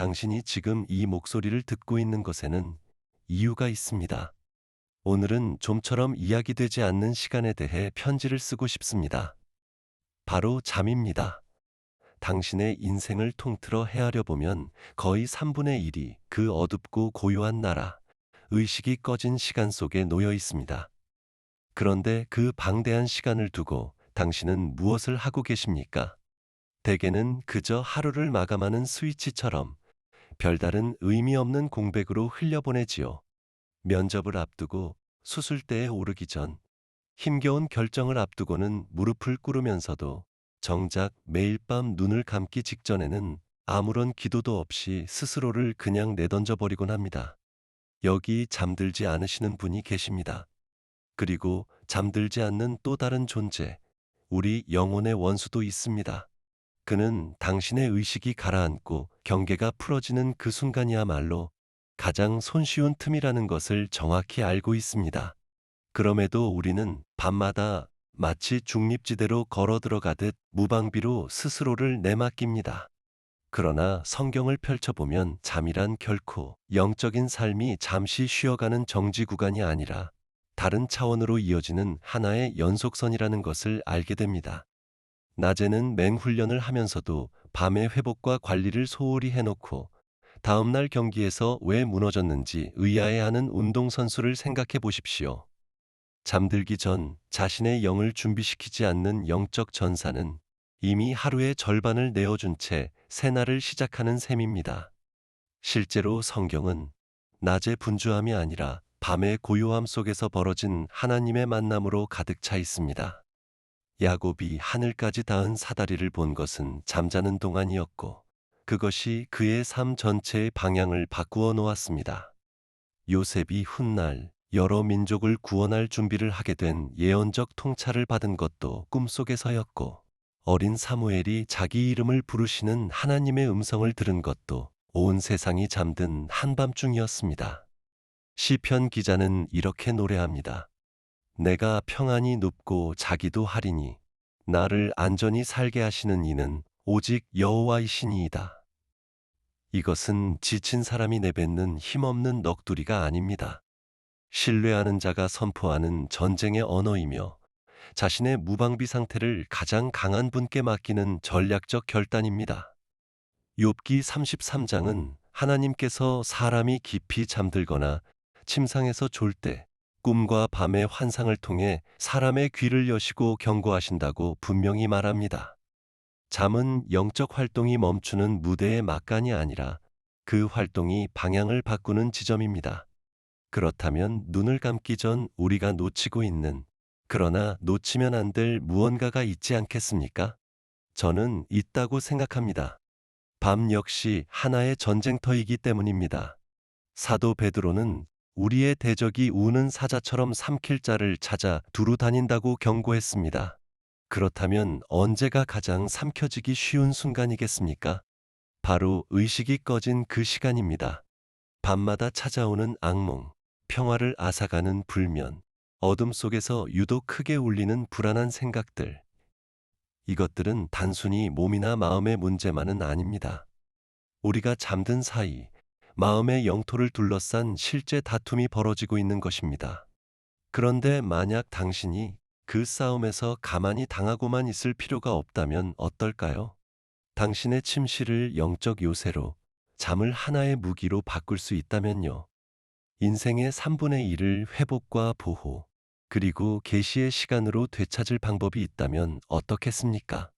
당신이 지금 이 목소리를 듣고 있는 것에는 이유가 있습니다. 오늘은 좀처럼 이야기되지 않는 시간에 대해 편지를 쓰고 싶습니다. 바로 잠입니다. 당신의 인생을 통틀어 헤아려 보면 거의 3분의 1이 그 어둡고 고요한 나라, 의식이 꺼진 시간 속에 놓여 있습니다. 그런데 그 방대한 시간을 두고 당신은 무엇을 하고 계십니까? 대개는 그저 하루를 마감하는 스위치처럼 별다른 의미 없는 공백으로 흘려보내지요. 면접을 앞두고 수술대에 오르기 전, 힘겨운 결정을 앞두고는 무릎을 꿇으면서도 정작 매일 밤 눈을 감기 직전에는 아무런 기도도 없이 스스로를 그냥 내던져 버리곤 합니다. 여기 잠들지 않으시는 분이 계십니다. 그리고 잠들지 않는 또 다른 존재, 우리 영혼의 원수도 있습니다. 그는 당신의 의식이 가라앉고 경계가 풀어지는 그 순간이야말로 가장 손쉬운 틈이라는 것을 정확히 알고 있습니다. 그럼에도 우리는 밤마다 마치 중립지대로 걸어 들어가듯 무방비로 스스로를 내맡깁니다. 그러나 성경을 펼쳐보면 잠이란 결코 영적인 삶이 잠시 쉬어가는 정지 구간이 아니라 다른 차원으로 이어지는 하나의 연속선이라는 것을 알게 됩니다. 낮에는 맹훈련을 하면서도 밤의 회복과 관리를 소홀히 해놓고 다음날 경기에서 왜 무너졌는지 의아해하는 운동선수를 생각해 보십시오. 잠들기 전 자신의 영을 준비시키지 않는 영적 전사는 이미 하루의 절반을 내어준 채 새날을 시작하는 셈입니다. 실제로 성경은 낮의 분주함이 아니라 밤의 고요함 속에서 벌어진 하나님의 만남으로 가득 차 있습니다. 야곱이 하늘까지 닿은 사다리를 본 것은 잠자는 동안이었고 그것이 그의 삶 전체의 방향을 바꾸어 놓았습니다. 요셉이 훗날 여러 민족을 구원할 준비를 하게 된 예언적 통찰을 받은 것도 꿈속에서였고 어린 사무엘이 자기 이름을 부르시는 하나님의 음성을 들은 것도 온 세상이 잠든 한밤중이었습니다. 시편 기자는 이렇게 노래합니다. 내가 평안히 눕고 자기도 하리니 나를 안전히 살게 하시는 이는 오직 여호와이시니이다. 이것은 지친 사람이 내뱉는 힘없는 넋두리가 아닙니다. 신뢰하는 자가 선포하는 전쟁의 언어이며 자신의 무방비 상태를 가장 강한 분께 맡기는 전략적 결단입니다. 욥기 33장은 하나님께서 사람이 깊이 잠들거나 침상에서 졸 때 꿈과 밤의 환상을 통해 사람의 귀를 여시고 경고하신다고 분명히 말합니다. 잠은 영적 활동이 멈추는 무대의 막간이 아니라 그 활동이 방향을 바꾸는 지점입니다. 그렇다면 눈을 감기 전 우리가 놓치고 있는, 그러나 놓치면 안 될 무언가가 있지 않겠습니까? 저는 있다고 생각합니다. 밤 역시 하나의 전쟁터이기 때문입니다. 사도 베드로는 우리의 대적이 우는 사자처럼 삼킬 자를 찾아 두루 다닌다고 경고했습니다. 그렇다면 언제가 가장 삼켜지기 쉬운 순간이겠습니까? 바로 의식이 꺼진 그 시간입니다. 밤마다 찾아오는 악몽, 평화를 앗아가는 불면, 어둠 속에서 유독 크게 울리는 불안한 생각들. 이것들은 단순히 몸이나 마음의 문제만은 아닙니다. 우리가 잠든 사이 마음의 영토를 둘러싼 실제 다툼이 벌어지고 있는 것입니다. 그런데 만약 당신이 그 싸움에서 가만히 당하고만 있을 필요가 없다면 어떨까요? 당신의 침실을 영적 요새로, 잠을 하나의 무기로 바꿀 수 있다면요. 인생의 3분의 1을 회복과 보호, 그리고 계시의 시간으로 되찾을 방법이 있다면 어떻겠습니까?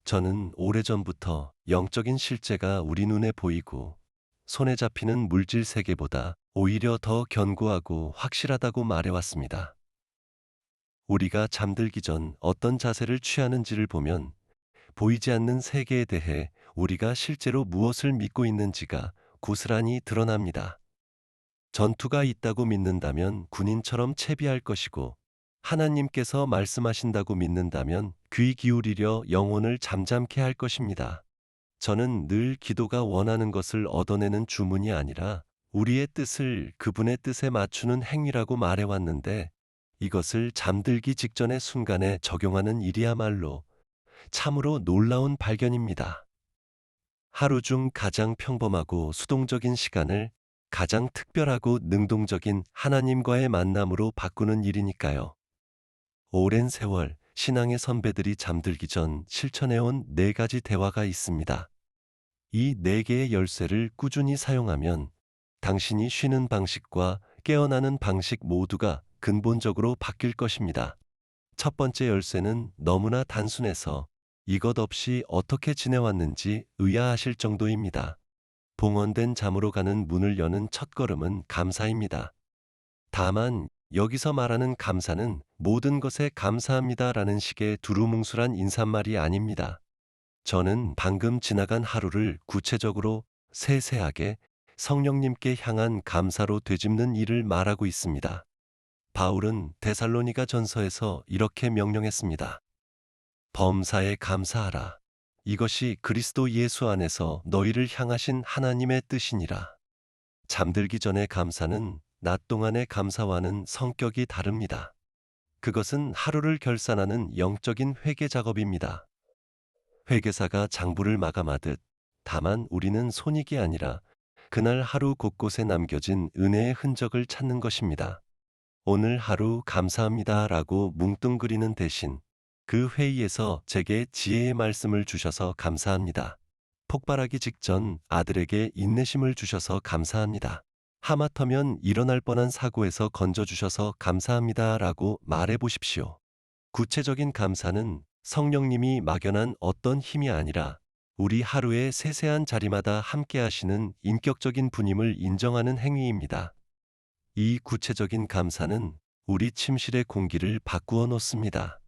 저는 오래전부터 영적인 실제가 우리 눈에 보이고 손에 잡히는 물질 세계보다 오히려 더 견고하고 확실하다고 말해왔습니다. 우리가 잠들기 전 어떤 자세를 취하는지를 보면 보이지 않는 세계에 대해 우리가 실제로 무엇을 믿고 있는지가 고스란히 드러납니다. 전투가 있다고 믿는다면 군인처럼 채비할 것이고 하나님께서 말씀하신다고 믿는다면 귀 기울이려 영혼을 잠잠케 할 것입니다. 저는 늘 기도가 원하는 것을 얻어내는 주문이 아니라 우리의 뜻을 그분의 뜻에 맞추는 행위라고 말해왔는데 이것을 잠들기 직전의 순간에 적용하는 일이야말로 참으로 놀라운 발견입니다. 하루 중 가장 평범하고 수동적인 시간을 가장 특별하고 능동적인 하나님과의 만남으로 바꾸는 일이니까요. 오랜 세월 신앙의 선배들이 잠들기 전 실천해온 네 가지 대화가 있습니다. 이 네 개의 열쇠를 꾸준히 사용하면 당신이 쉬는 방식과 깨어나는 방식 모두가 근본적으로 바뀔 것입니다. 첫 번째 열쇠는 너무나 단순해서 이것 없이 어떻게 지내왔는지 의아하실 정도입니다. 봉헌된 잠으로 가는 문을 여는 첫걸음은 감사입니다. 다만 여기서 말하는 감사는 모든 것에 감사합니다라는 식의 두루뭉술한 인사말이 아닙니다. 저는 방금 지나간 하루를 구체적으로 세세하게 성령님께 향한 감사로 되짚는 일을 말하고 있습니다. 바울은 데살로니가 전서에서 이렇게 명령했습니다. 범사에 감사하라. 이것이 그리스도 예수 안에서 너희를 향하신 하나님의 뜻이니라. 잠들기 전의 감사는 낮 동안의 감사와는 성격이 다릅니다. 그것은 하루를 결산하는 영적인 회개 작업입니다. 회계사가 장부를 마감하듯 다만 우리는 손익이 아니라 그날 하루 곳곳에 남겨진 은혜의 흔적을 찾는 것입니다. 오늘 하루 감사합니다라고 뭉뚱그리는 대신 그 회의에서 제게 지혜의 말씀을 주셔서 감사합니다. 폭발하기 직전 아들에게 인내심을 주셔서 감사합니다. 하마터면 일어날 뻔한 사고에서 건져주셔서 감사합니다라고 말해 보십시오. 구체적인 감사는 성령님이 막연한 어떤 힘이 아니라 우리 하루의 세세한 자리마다 함께 하시는 인격적인 분임을 인정하는 행위입니다. 이 구체적인 감사는 우리 침실의 공기를 바꾸어 놓습니다.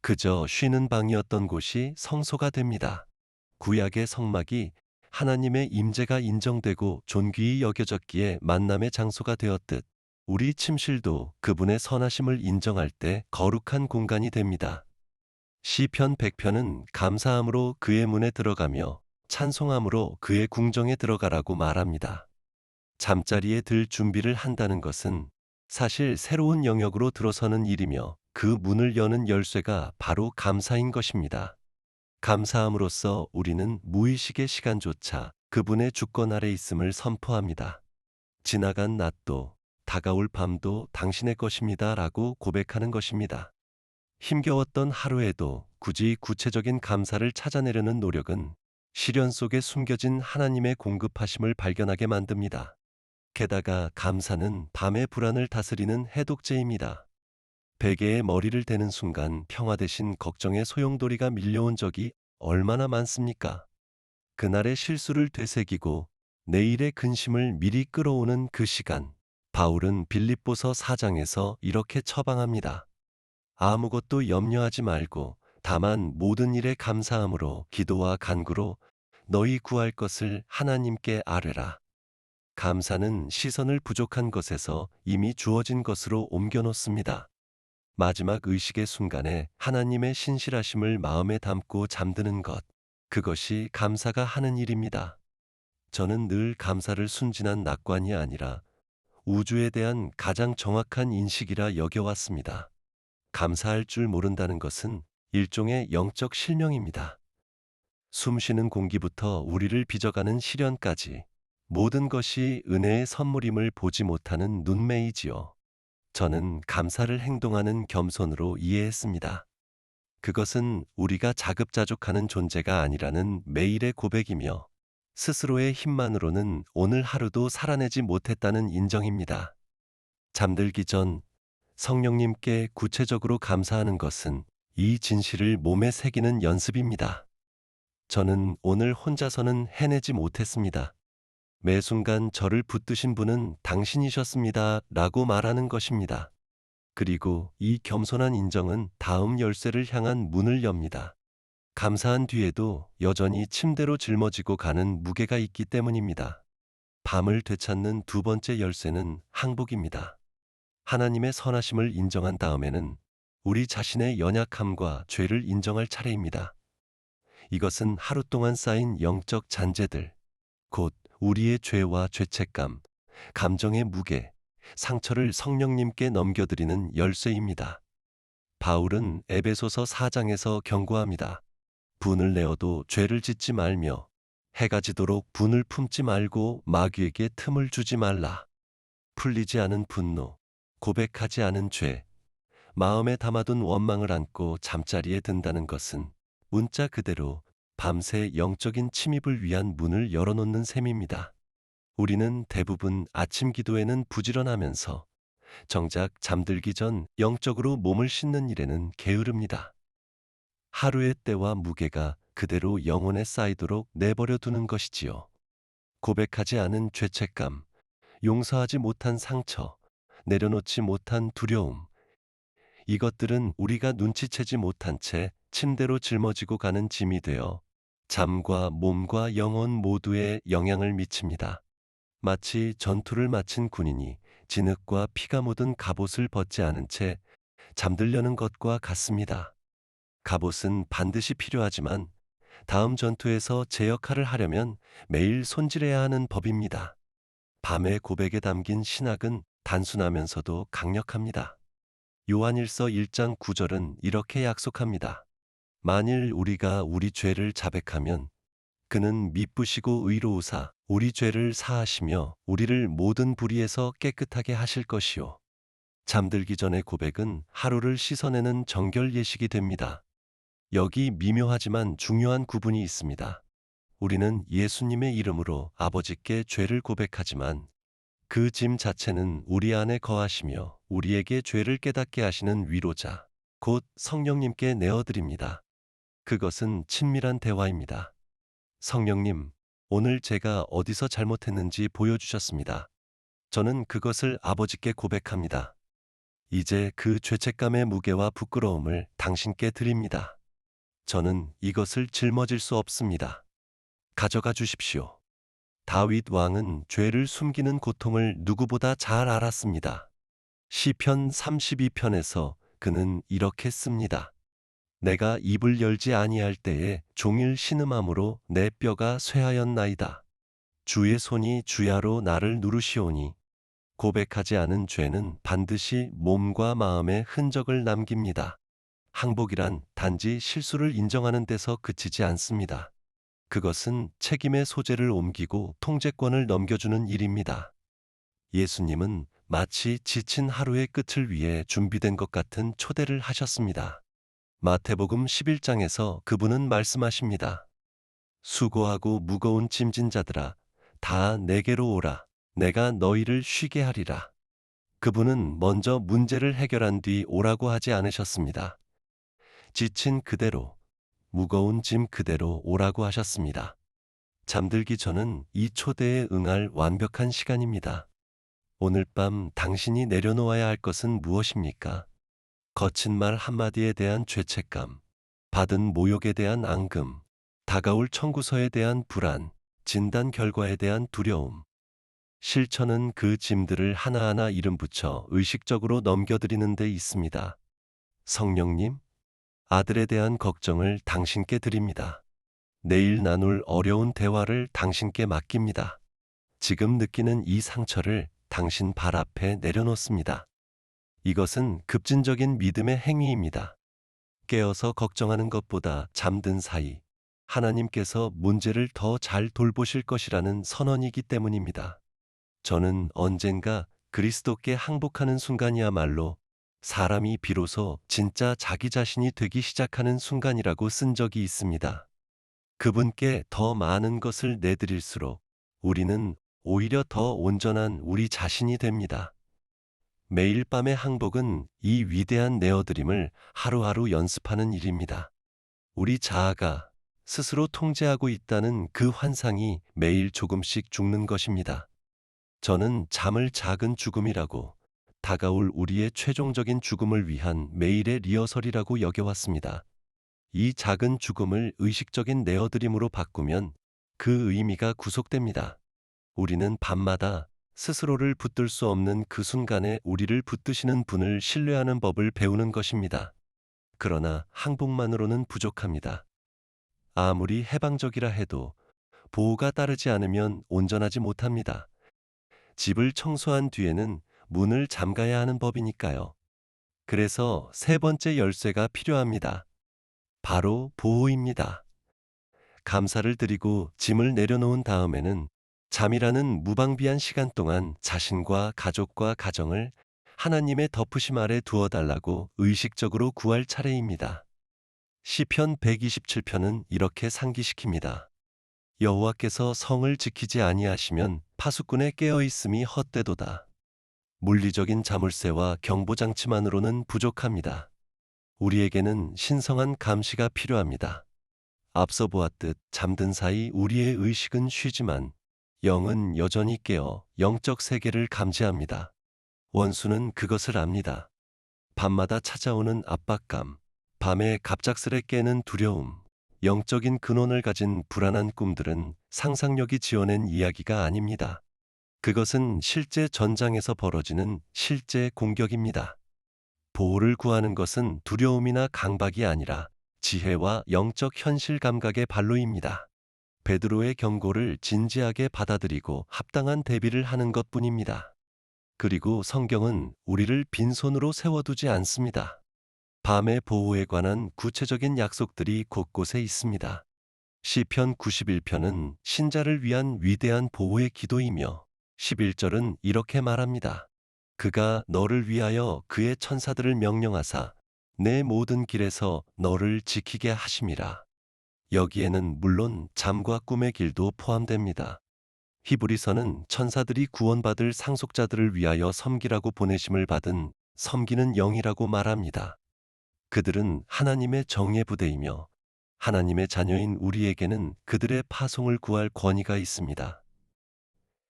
그저 쉬는 방이었던 곳이 성소가 됩니다. 구약의 성막이 하나님의 임재가 인정되고 존귀히 여겨졌기에 만남의 장소가 되었듯 우리 침실도 그분의 선하심을 인정할 때 거룩한 공간이 됩니다. 시편 100편은 감사함으로 그의 문에 들어가며 찬송함으로 그의 궁정에 들어가라고 말합니다. 잠자리에 들 준비를 한다는 것은 사실 새로운 영역으로 들어서는 일이며 그 문을 여는 열쇠가 바로 감사인 것입니다. 감사함으로써 우리는 무의식의 시간조차 그분의 주권 아래 있음을 선포합니다. 지나간 낮도 다가올 밤도 당신의 것입니다 라고 고백하는 것입니다. 힘겨웠던 하루에도 굳이 구체적인 감사를 찾아내려는 노력은 시련 속에 숨겨진 하나님의 공급하심을 발견하게 만듭니다. 게다가 감사는 밤의 불안을 다스리는 해독제입니다. 베개에 머리를 대는 순간 평화 대신 걱정의 소용돌이가 밀려온 적이 얼마나 많습니까? 그날의 실수를 되새기고 내일의 근심을 미리 끌어오는 그 시간, 바울은 빌립보서 4장에서 이렇게 처방합니다. 아무것도 염려하지 말고 다만 모든 일에 감사함으로 기도와 간구로 너희 구할 것을 하나님께 아뢰라. 감사는 시선을 부족한 것에서 이미 주어진 것으로 옮겨놓습니다. 마지막 의식의 순간에 하나님의 신실하심을 마음에 담고 잠드는 것, 그것이 감사가 하는 일입니다. 저는 늘 감사를 순진한 낙관이 아니라 우주에 대한 가장 정확한 인식이라 여겨왔습니다. 감사할 줄 모른다는 것은 일종의 영적 실명입니다. 숨쉬는 공기부터 우리를 빚어가는 시련까지 모든 것이 은혜의 선물임을 보지 못하는 눈매이지요. 저는 감사를 행동하는 겸손으로 이해했습니다. 그것은 우리가 자급자족하는 존재가 아니라는 매일의 고백이며 스스로의 힘만으로는 오늘 하루도 살아내지 못했다는 인정입니다. 잠들기 전 성령님께 구체적으로 감사하는 것은 이 진실을 몸에 새기는 연습입니다. 저는 오늘 혼자서는 해내지 못했습니다. 매 순간 저를 붙드신 분은 당신이셨습니다. 라고 말하는 것입니다. 그리고 이 겸손한 인정은 다음 열쇠를 향한 문을 엽니다. 감사한 뒤에도 여전히 침대로 짊어지고 가는 무게가 있기 때문입니다. 밤을 되찾는 두 번째 열쇠는 항복입니다. 하나님의 선하심을 인정한 다음에는 우리 자신의 연약함과 죄를 인정할 차례입니다. 이것은 하루 동안 쌓인 영적 잔재들, 곧 우리의 죄와 죄책감, 감정의 무게, 상처를 성령님께 넘겨드리는 열쇠입니다. 바울은 에베소서 4장에서 경고합니다. 분을 내어도 죄를 짓지 말며 해가 지도록 분을 품지 말고 마귀에게 틈을 주지 말라. 풀리지 않은 분노, 고백하지 않은 죄, 마음에 담아둔 원망을 안고 잠자리에 든다는 것은 문자 그대로 밤새 영적인 침입을 위한 문을 열어놓는 셈입니다. 우리는 대부분 아침 기도에는 부지런하면서 정작 잠들기 전 영적으로 몸을 씻는 일에는 게으릅니다. 하루의 때와 무게가 그대로 영혼에 쌓이도록 내버려 두는 것이지요. 고백하지 않은 죄책감, 용서하지 못한 상처, 내려놓지 못한 두려움, 이것들은 우리가 눈치채지 못한 채 침대로 짊어지고 가는 짐이 되어 잠과 몸과 영혼 모두에 영향을 미칩니다. 마치 전투를 마친 군인이 진흙과 피가 묻은 갑옷을 벗지 않은 채 잠들려는 것과 같습니다. 갑옷은 반드시 필요하지만 다음 전투에서 제 역할을 하려면 매일 손질해야 하는 법입니다. 밤의 고백에 담긴 신학은 단순하면서도 강력합니다. 요한일서 1장 9절은 이렇게 약속합니다. 만일 우리가 우리 죄를 자백하면 그는 미쁘시고 의로우사 우리 죄를 사하시며 우리를 모든 불의에서 깨끗하게 하실 것이요. 잠들기 전의 고백은 하루를 씻어내는 정결 예식이 됩니다. 여기 미묘하지만 중요한 구분이 있습니다. 우리는 예수님의 이름으로 아버지께 죄를 고백하지만 그 짐 자체는 우리 안에 거하시며 우리에게 죄를 깨닫게 하시는 위로자, 곧 성령님께 내어드립니다. 그것은 친밀한 대화입니다. 성령님, 오늘 제가 어디서 잘못했는지 보여주셨습니다. 저는 그것을 아버지께 고백합니다. 이제 그 죄책감의 무게와 부끄러움을 당신께 드립니다. 저는 이것을 짊어질 수 없습니다. 가져가 주십시오. 다윗 왕은 죄를 숨기는 고통을 누구보다 잘 알았습니다. 시편 32편에서 그는 이렇게 씁니다. 내가 입을 열지 아니할 때에 종일 신음함으로 내 뼈가 쇠하였나이다. 주의 손이 주야로 나를 누르시오니 고백하지 않은 죄는 반드시 몸과 마음에 흔적을 남깁니다. 항복이란 단지 실수를 인정하는 데서 그치지 않습니다. 그것은 책임의 소재를 옮기고 통제권을 넘겨주는 일입니다. 예수님은 마치 지친 하루의 끝을 위해 준비된 것 같은 초대를 하셨습니다. 마태복음 11장에서 그분은 말씀하십니다. 수고하고 무거운 짐진 자들아, 다 내게로 오라. 내가 너희를 쉬게 하리라. 그분은 먼저 문제를 해결한 뒤 오라고 하지 않으셨습니다. 지친 그대로, 무거운 짐 그대로 오라고 하셨습니다. 잠들기 전은 이 초대에 응할 완벽한 시간입니다. 오늘 밤 당신이 내려놓아야 할 것은 무엇입니까? 거친 말 한마디에 대한 죄책감, 받은 모욕에 대한 앙금, 다가올 청구서에 대한 불안, 진단 결과에 대한 두려움. 실천은 그 짐들을 하나하나 이름 붙여 의식적으로 넘겨드리는 데 있습니다. 성령님, 아들에 대한 걱정을 당신께 드립니다. 내일 나눌 어려운 대화를 당신께 맡깁니다. 지금 느끼는 이 상처를 당신 발 앞에 내려놓습니다. 이것은 급진적인 믿음의 행위입니다. 깨어서 걱정하는 것보다 잠든 사이 하나님께서 문제를 더 잘 돌보실 것이라는 선언이기 때문입니다. 저는 언젠가 그리스도께 항복하는 순간이야말로 사람이 비로소 진짜 자기 자신이 되기 시작하는 순간이라고 쓴 적이 있습니다. 그분께 더 많은 것을 내드릴수록 우리는 오히려 더 온전한 우리 자신이 됩니다. 매일 밤의 항복은 이 위대한 내어드림을 하루하루 연습하는 일입니다. 우리 자아가 스스로 통제하고 있다는 그 환상이 매일 조금씩 죽는 것입니다. 저는 잠을 작은 죽음이라고, 다가올 우리의 최종적인 죽음을 위한 매일의 리허설이라고 여겨왔습니다. 이 작은 죽음을 의식적인 내어드림으로 바꾸면 그 의미가 구속됩니다. 우리는 밤마다 스스로를 붙들 수 없는 그 순간에 우리를 붙드시는 분을 신뢰하는 법을 배우는 것입니다. 그러나 항복만으로는 부족합니다. 아무리 해방적이라 해도 보호가 따르지 않으면 온전하지 못합니다. 집을 청소한 뒤에는 문을 잠가야 하는 법이니까요. 그래서 세 번째 열쇠가 필요합니다. 바로 보호입니다. 감사를 드리고 짐을 내려놓은 다음에는 잠이라는 무방비한 시간 동안 자신과 가족과 가정을 하나님의 덮으심 아래 두어 달라고 의식적으로 구할 차례입니다. 시편 127편은 이렇게 상기시킵니다. 여호와께서 성을 지키지 아니하시면 파수꾼의 깨어 있음이 헛되도다. 물리적인 자물쇠와 경보장치만으로는 부족합니다. 우리에게는 신성한 감시가 필요합니다. 앞서 보았듯 잠든 사이 우리의 의식은 쉬지만 영은 여전히 깨어 영적 세계를 감지합니다. 원수는 그것을 압니다. 밤마다 찾아오는 압박감, 밤에 갑작스레 깨는 두려움, 영적인 근원을 가진 불안한 꿈들은 상상력이 지어낸 이야기가 아닙니다. 그것은 실제 전장에서 벌어지는 실제 공격입니다. 보호를 구하는 것은 두려움이나 강박이 아니라 지혜와 영적 현실 감각의 발로입니다. 베드로의 경고를 진지하게 받아들이고 합당한 대비를 하는 것뿐입니다. 그리고 성경은 우리를 빈손으로 세워두지 않습니다. 밤의 보호에 관한 구체적인 약속들이 곳곳에 있습니다. 시편 91편은 신자를 위한 위대한 보호의 기도이며 11절은 이렇게 말합니다. 그가 너를 위하여 그의 천사들을 명령하사 내 모든 길에서 너를 지키게 하심이라. 여기에는 물론 잠과 꿈의 길도 포함됩니다. 히브리서는 천사들이 구원받을 상속자들을 위하여 섬기라고 보내심을 받은 섬기는 영이라고 말합니다. 그들은 하나님의 정예 부대이며 하나님의 자녀인 우리에게는 그들의 파송을 구할 권위가 있습니다.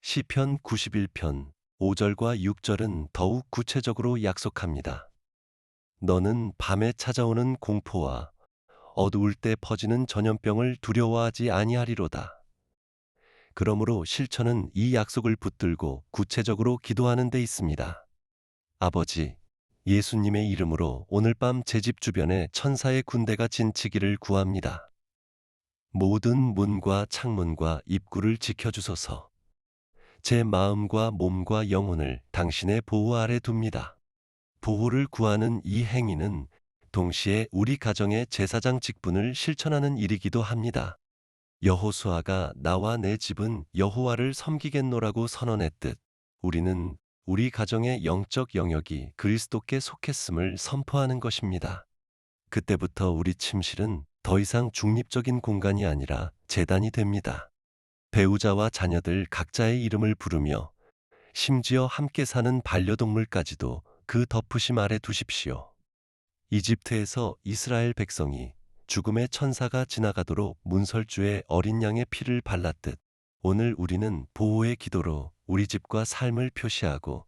시편 91편 5절과 6절은 더욱 구체적으로 약속합니다. 너는 밤에 찾아오는 공포와 어두울 때 퍼지는 전염병을 두려워하지 아니하리로다. 그러므로 실천은 이 약속을 붙들고 구체적으로 기도하는 데 있습니다. 아버지, 예수님의 이름으로 오늘 밤 제 집 주변에 천사의 군대가 진치기를 구합니다. 모든 문과 창문과 입구를 지켜주소서. 제 마음과 몸과 영혼을 당신의 보호 아래 둡니다. 보호를 구하는 이 행위는 동시에 우리 가정의 제사장 직분을 실천하는 일이기도 합니다. 여호수아가 나와 내 집은 여호와를 섬기겠노라고 선언했듯 우리는 우리 가정의 영적 영역이 그리스도께 속했음을 선포하는 것입니다. 그때부터 우리 침실은 더 이상 중립적인 공간이 아니라 제단이 됩니다. 배우자와 자녀들 각자의 이름을 부르며 심지어 함께 사는 반려동물까지도 그 덮으심 아래 두십시오. 이집트에서 이스라엘 백성이 죽음의 천사가 지나가도록 문설주에 어린 양의 피를 발랐듯 오늘 우리는 보호의 기도로 우리 집과 삶을 표시하고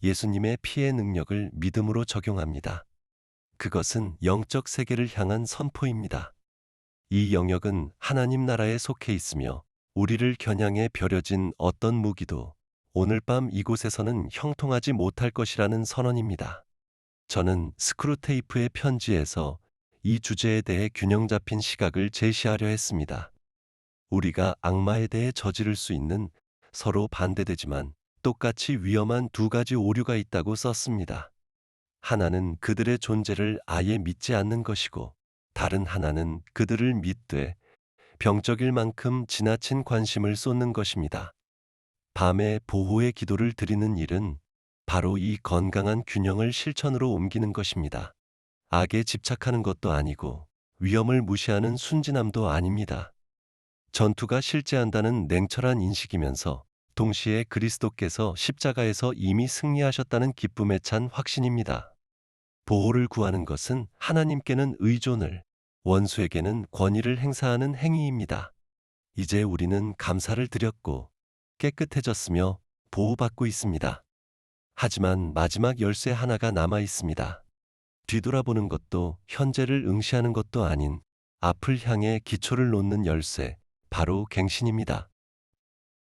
예수님의 피의 능력을 믿음으로 적용합니다. 그것은 영적 세계를 향한 선포입니다. 이 영역은 하나님 나라에 속해 있으며 우리를 겨냥해 벼려진 어떤 무기도 오늘 밤 이곳에서는 형통하지 못할 것이라는 선언입니다. 저는 스크루테이프의 편지에서 이 주제에 대해 균형 잡힌 시각을 제시하려 했습니다. 우리가 악마에 대해 저지를 수 있는 서로 반대되지만 똑같이 위험한 두 가지 오류가 있다고 썼습니다. 하나는 그들의 존재를 아예 믿지 않는 것이고 다른 하나는 그들을 믿되 병적일 만큼 지나친 관심을 쏟는 것입니다. 밤에 보호의 기도를 드리는 일은 바로 이 건강한 균형을 실천으로 옮기는 것입니다. 악에 집착하는 것도 아니고 위험을 무시하는 순진함도 아닙니다. 전투가 실제한다는 냉철한 인식이면서 동시에 그리스도께서 십자가에서 이미 승리하셨다는 기쁨에 찬 확신입니다. 보호를 구하는 것은 하나님께는 의존을, 원수에게는 권위를 행사하는 행위입니다. 이제 우리는 감사를 드렸고 깨끗해졌으며 보호받고 있습니다. 하지만 마지막 열쇠 하나가 남아 있습니다. 뒤돌아보는 것도 현재를 응시하는 것도 아닌 앞을 향해 기초를 놓는 열쇠, 바로 갱신입니다.